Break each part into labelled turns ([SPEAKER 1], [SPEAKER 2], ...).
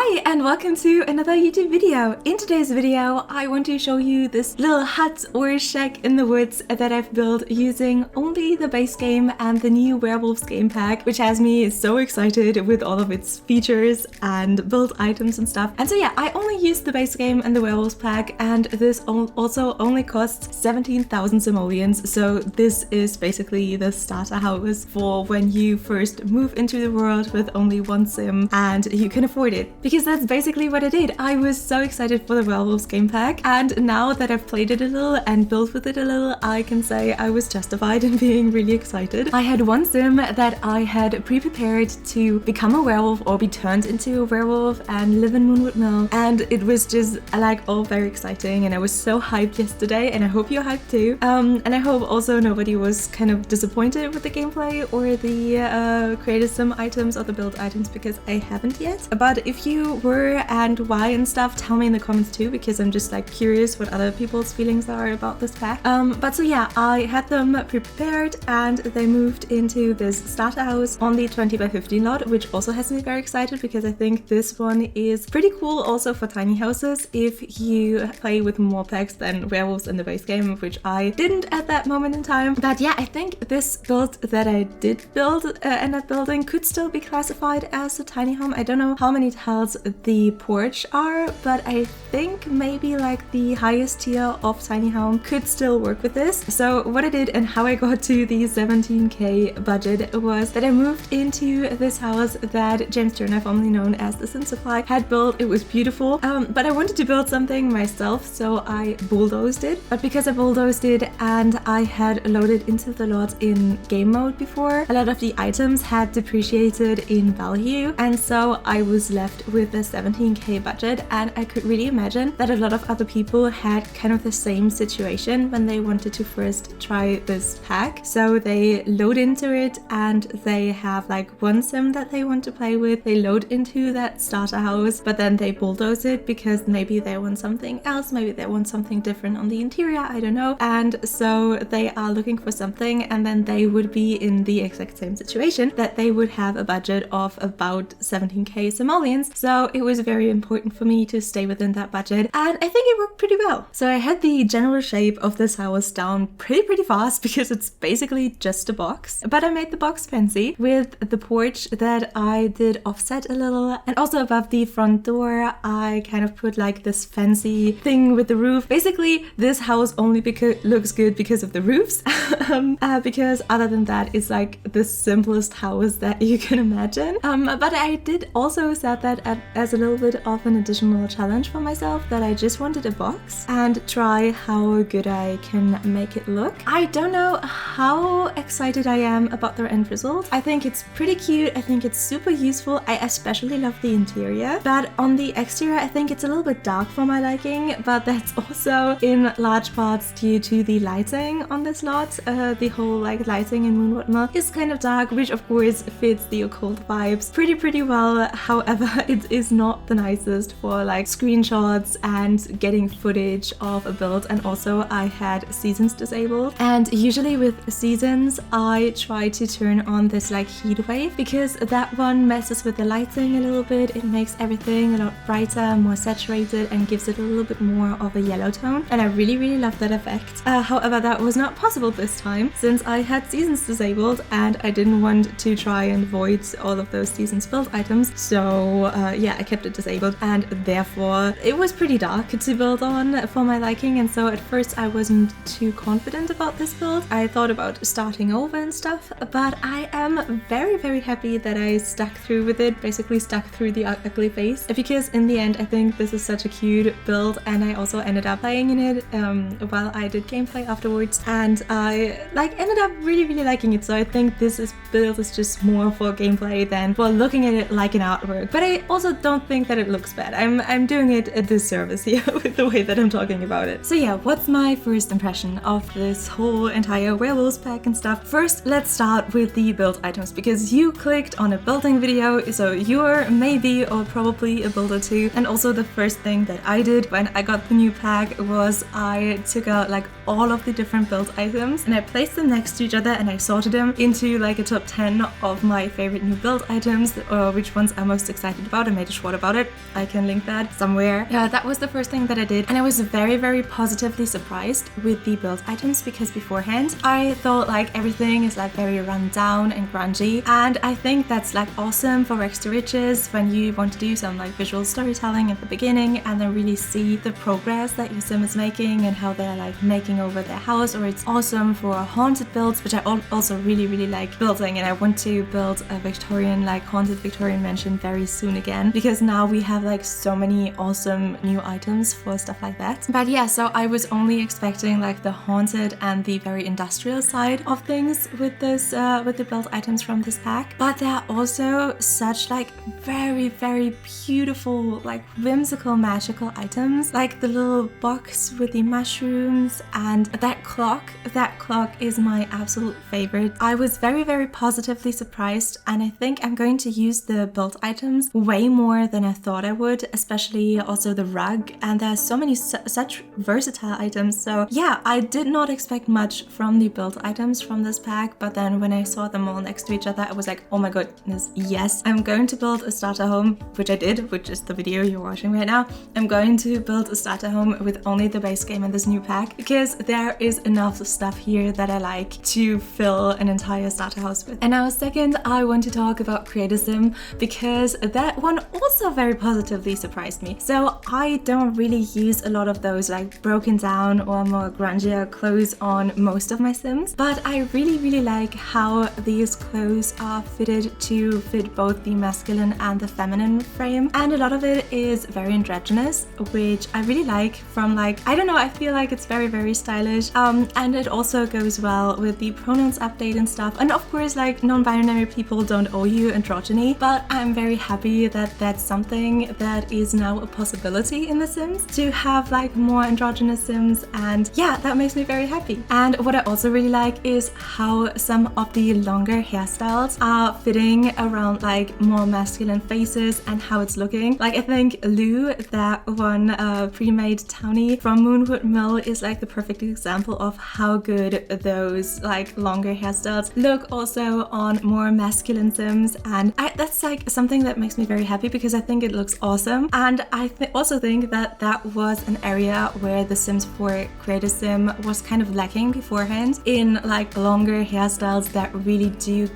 [SPEAKER 1] Hi and welcome to another YouTube video. In today's video I want to show you this little hut or shack in the woods that I've built using only the base game and the new Werewolves Game Pack, which has me so excited with all of its features and build items and stuff. And so yeah, I only used the base game and the Werewolves pack, and this also only costs 17,000 simoleons, so this is basically the starter house for when you first move into the world with only one sim and you can afford it. Because that's basically what I did. I was so excited for the Werewolves Game Pack, and now that I've played it a little and built with it a little, I can say I was justified in being really excited. I had one sim that I had pre-prepared to become a werewolf or be turned into a werewolf and live in Moonwood Mill, and it was just like all very exciting, and I was so hyped yesterday, and I hope you're hyped too. And I hope also nobody was kind of disappointed with the gameplay or the created sim items or the build items, because I haven't yet. But if you were and why and stuff, tell me in the comments too, because I'm just like curious what other people's feelings are about this pack. But so yeah, I had them prepared and they moved into this starter house on the 20 by 15 lot, which also has me very excited because I think this one is pretty cool also for tiny houses if you play with more packs than werewolves in the base game, which I didn't at that moment in time. But yeah, I think this build that I did build end up building could still be classified as a tiny home. I don't know how many tiles the porch are, but I think maybe like the highest tier of tiny home could still work with this. So what I did and how I got to the 17k budget was that I moved into this house that James Turner, formerly known as the Sim Supply, had built. It was beautiful, but I wanted to build something myself, so I bulldozed it. But because I bulldozed it and I had loaded into the lot in game mode before, a lot of the items had depreciated in value, and so I was left with a 17k budget. And I could really imagine that a lot of other people had kind of the same situation when they wanted to first try this pack. So they load into it and they have like one sim that they want to play with, they load into that starter house, but then they bulldoze it because maybe they want something else, maybe they want something different on the interior, I don't know. And so they are looking for something, and then they would be in the exact same situation that they would have a budget of about 17k simoleons. So it was very important for me to stay within that budget, and I think it worked pretty well. So I had the general shape of this house down pretty fast because it's basically just a box, but I made the box fancy with the porch that I did offset a little, and also above the front door I kind of put like this fancy thing with the roof. Basically this house only looks good because of the roofs because other than that it's like the simplest house that you can imagine. But I did also set that as a little bit of an additional challenge for myself, that I just wanted a box and try how good I can make it look. I don't know how excited I am about the end result. I think it's pretty cute, I think it's super useful, I especially love the interior, but on the exterior I think it's a little bit dark for my liking, but that's also in large parts due to the lighting on this lot. The whole like lighting in Moonwood Mill is kind of dark, which of course fits the occult vibes pretty well. However, it is not the nicest for like screenshots and getting footage of a build, and also I had seasons disabled, and usually with seasons I try to turn on this like heat wave because that one messes with the lighting a little bit. It makes everything a lot brighter, more saturated, and gives it a little bit more of a yellow tone, and I really love that effect. However, that was not possible this time since I had seasons disabled and I didn't want to try and avoid all of those seasons build items. So yeah, I kept it disabled, and therefore it was pretty dark to build on for my liking. And so at first I wasn't too confident about this build. I thought about starting over and stuff, but I am very happy that I stuck through with it, basically stuck through the ugly face, because in the end I think this is such a cute build, and I also ended up playing in it while I did gameplay afterwards, and I like ended up really liking it. So I think this build is just more for gameplay than for looking at it like an artwork. But I also don't think that it looks bad. I'm doing it a disservice here with the way that I'm talking about it. So yeah, what's my first impression of this whole entire werewolves pack and stuff? First, let's start with the build items, because you clicked on a building video, so you're maybe or probably a builder too. And also the first thing that I did when I got the new pack was I took out like all of the different build items and I placed them next to each other and I sorted them into like a top 10 of my favorite new build items, or which ones I'm most excited about. I'm made a short about it. I can link that somewhere. Yeah, that was the first thing that I did, and I was very positively surprised with the build items, because beforehand I thought like everything is like very run down and grungy, and I think that's like awesome for Rex to Riches when you want to do some like visual storytelling at the beginning and then really see the progress that your sim is making and how they're like making over their house. Or it's awesome for haunted builds, which I also really like building, and I want to build a Victorian, like haunted Victorian mansion very soon again, because now we have like so many awesome new items for stuff like that. But yeah, so I was only expecting like the haunted and the very industrial side of things with this with the build items from this pack, but there are also such like very beautiful, like whimsical, magical items, like the little box with the mushrooms and that clock. That clock is my absolute favorite. I was very positively surprised, and I think I'm going to use the build items way more than I thought I would, especially also the rug, and there are so many such versatile items. So yeah, I did not expect much from the build items from this pack, but then when I saw them all next to each other, I was like, oh my goodness, yes, I'm going to build a starter home, which I did, which is the video you're watching right now. I'm going to build a starter home with only the base game and this new pack, because there is enough stuff here that I like to fill an entire starter house with. And now second, I want to talk about Creator Sim, because that one also very positively surprised me. So I don't really use a lot of those like broken down or more grungier clothes on most of my sims, but I really like how these clothes are fitted to fit both the masculine and the feminine frame, and a lot of it is very androgynous, which I really like. From like, I don't know, I feel like it's very stylish, and it also goes well with the pronouns update and stuff. And of course, like, non-binary people don't owe you androgyny, but I'm very happy that that's something that is now a possibility in The Sims, to have like more androgynous sims, and yeah, that makes me very happy. And what I also really like is how some of the longer hairstyles are fitting around like more masculine faces and how it's looking. Like, I think Lou, that one pre-made townie from Moonwood Mill, is like the perfect example of how good those like longer hairstyles look also on more masculine sims, and that's like something that makes me very happy, because I think it looks awesome. And I also think that that was an area where The Sims 4 Creator Sim was kind of lacking beforehand, in like longer hairstyles that really do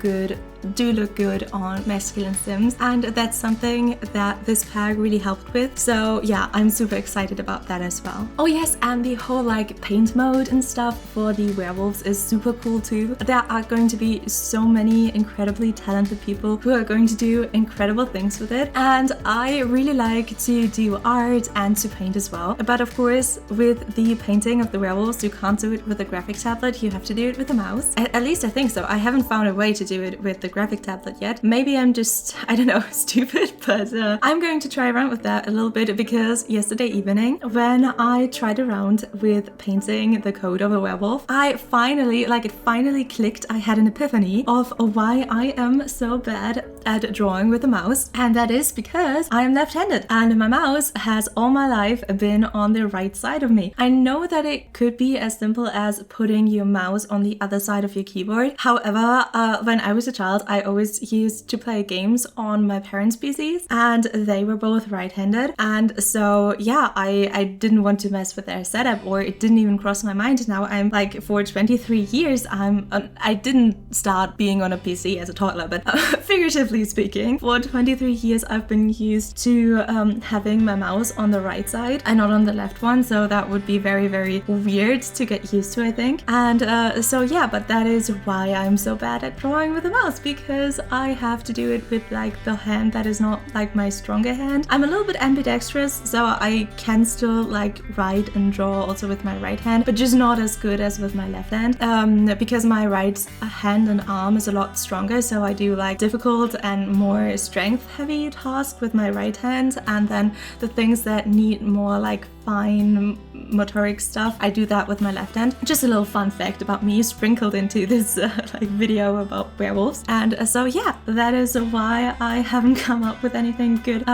[SPEAKER 1] look good on masculine sims, and that's something that this pack really helped with. So yeah, I'm super excited about that as well. Oh yes, and the whole like paint mode and stuff for the werewolves is super cool too. There are going to be so many incredibly talented people who are going to do incredible things with it, and I really like to do art and to paint as well. But of course, with the painting of the werewolves, you can't do it with a graphic tablet, you have to do it with a mouse. At least I think so. I haven't found a way to do it with the graphic tablet yet. Maybe I'm just, I don't know, stupid, but I'm going to try around with that a little bit, because yesterday evening when I tried around with painting the coat of a werewolf, it finally clicked. I had an epiphany of why I am so bad at drawing with a mouse, and that is because I am left-handed and my mouse has all my life been on the right side of me. I know that it could be as simple as putting your mouse on the other side of your keyboard. However, when I was a child, I always used to play games on my parents' PCs, and they were both right-handed, and so yeah, I didn't want to mess with their setup, or it didn't even cross my mind. Now I'm like, for 23 years, I didn't start being on a PC as a toddler, but figuratively speaking, for 23 years I've been used to having my mouse on the right side and not on the left one, so that would be very weird to get used to, I think. And so yeah, but that is why I'm so bad at drawing with a mouse, because I have to do it with like the hand that is not like my stronger hand. I'm a little bit ambidextrous, so I can still like write and draw also with my right hand, but just not as good as with my left hand, because my right hand and arm is a lot stronger, so I do like difficult and more strength heavy tasks with my right hand, and then the things that need more like fine motoric stuff, I do that with my left hand. Just a little fun fact about me sprinkled into this like video about werewolves. And so yeah, that is why I haven't come up with anything good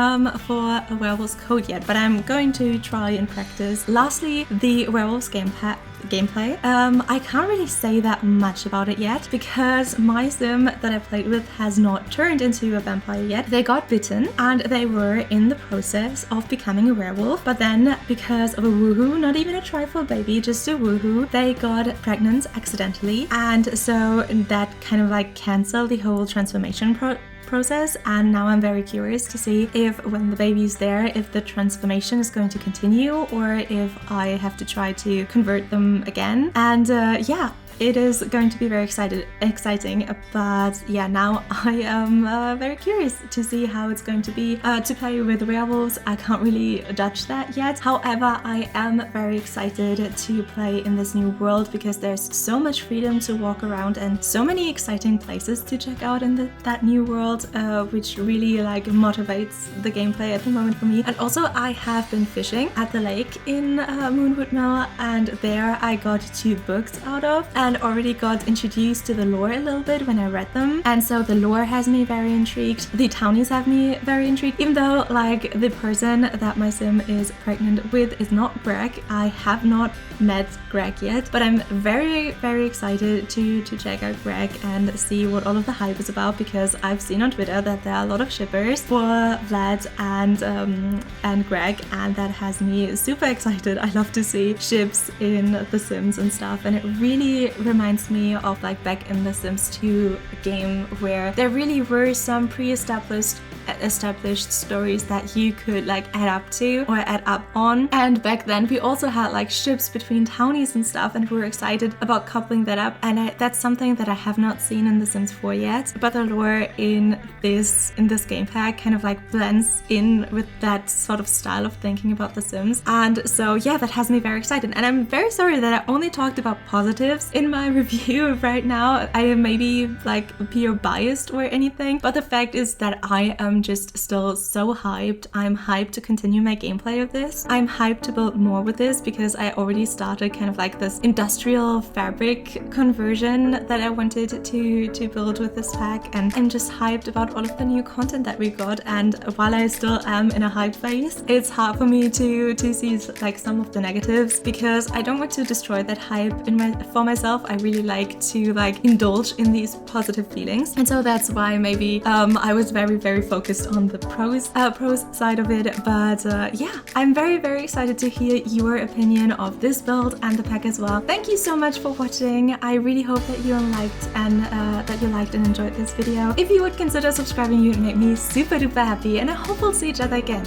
[SPEAKER 1] for a werewolves code yet, but I'm going to try and practice. Lastly, the Werewolves Game Pack gameplay. I can't really say that much about it yet because my sim that I played with has not turned into a vampire yet. They got bitten and they were in the process of becoming a werewolf, but then because of a woohoo, not even a trifle baby, just a woohoo, they got pregnant accidentally, and so that kind of like canceled the whole transformation process. And now I'm very curious to see if when the baby's there, if the transformation is going to continue or if I have to try to convert them again. And yeah, it is going to be very exciting, but yeah, now I am very curious to see how it's going to be to play with werewolves. I can't really judge that yet. However, I am very excited to play in this new world because there's so much freedom to walk around and so many exciting places to check out in that new world, which really like motivates the gameplay at the moment for me. And also I have been fishing at the lake in Moonwood Mill, and there I got 2 books out of, and already got introduced to the lore a little bit when I read them, and so the lore has me very intrigued. The townies have me very intrigued, even though like the person that my sim is pregnant with is not Greg. I have not met Greg yet, but I'm very excited to check out Greg and see what all of the hype is about, because I've seen on Twitter that there are a lot of shippers for Vlad and Greg, and that has me super excited. I love to see ships in The Sims and stuff, and it really reminds me of like back in the Sims 2 game where there really were some pre-established stories that you could like add up to or add up on, and back then we also had like ships between townies and stuff, and we were excited about coupling that up, and that's something that I have not seen in The Sims 4 yet, but the lore in this game pack kind of like blends in with that sort of style of thinking about The Sims. And so yeah, that has me very excited, and I'm very sorry that I only talked about positives in my review right now. I maybe like appear biased or anything, but the fact is that I am just still so hyped. I'm hyped to continue my gameplay of this. I'm hyped to build more with this because I already started kind of like this industrial fabric conversion that I wanted to build with this pack, and I'm just hyped about all of the new content that we got. And while I still am in a hype phase, it's hard for me to see like some of the negatives because I don't want to destroy that hype for myself. I really like to like indulge in these positive feelings, and so that's why maybe I was very focused on the pros side of it. But yeah, I'm very excited to hear your opinion of this build and the pack as well. Thank you so much for watching. I really hope that you liked and enjoyed this video. If you would consider subscribing, you'd make me super duper happy, and I hope we'll see each other again.